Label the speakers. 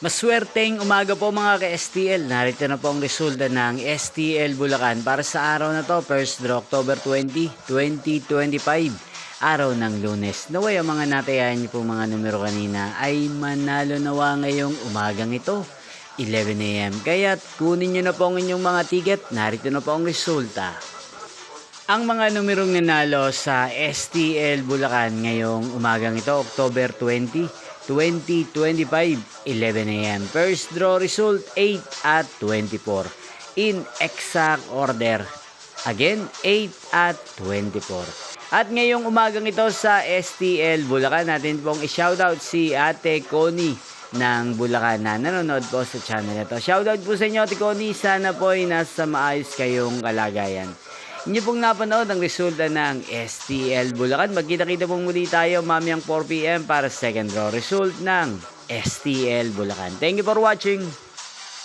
Speaker 1: Maswerteng umaga po mga ka-STL. Narito na po ang resulta ng STL Bulacan para sa araw na to, first draw October 20, 2025. Araw ng Lunes. Naway ang mga natayahan niyo po mga numero kanina ay manalo nawa ngayong umagang ito, 11 AM. Kaya kunin niyo na po ang inyong mga ticket. Narito na po ang resulta. Ang mga numerong nanalo sa STL Bulacan ngayong umagang ito, October 20, 2025, 11 AM. First draw result 8 at 24. In exact order. Again, 8 at 24. At ngayong umagang ito sa STL Bulacan, natin pong i-shoutout si Ate Connie ng Bulacan na nanonood po sa channel na to. Shoutout po sa inyo, Ate Connie. Sana po ay nasa maayos kayong kalagayan. Inyo pong napanood ang resulta ng STL Bulacan. Magkita-kita pong muli tayo mamayang 4 PM para sa second draw result ng STL Bulacan. Thank you for watching.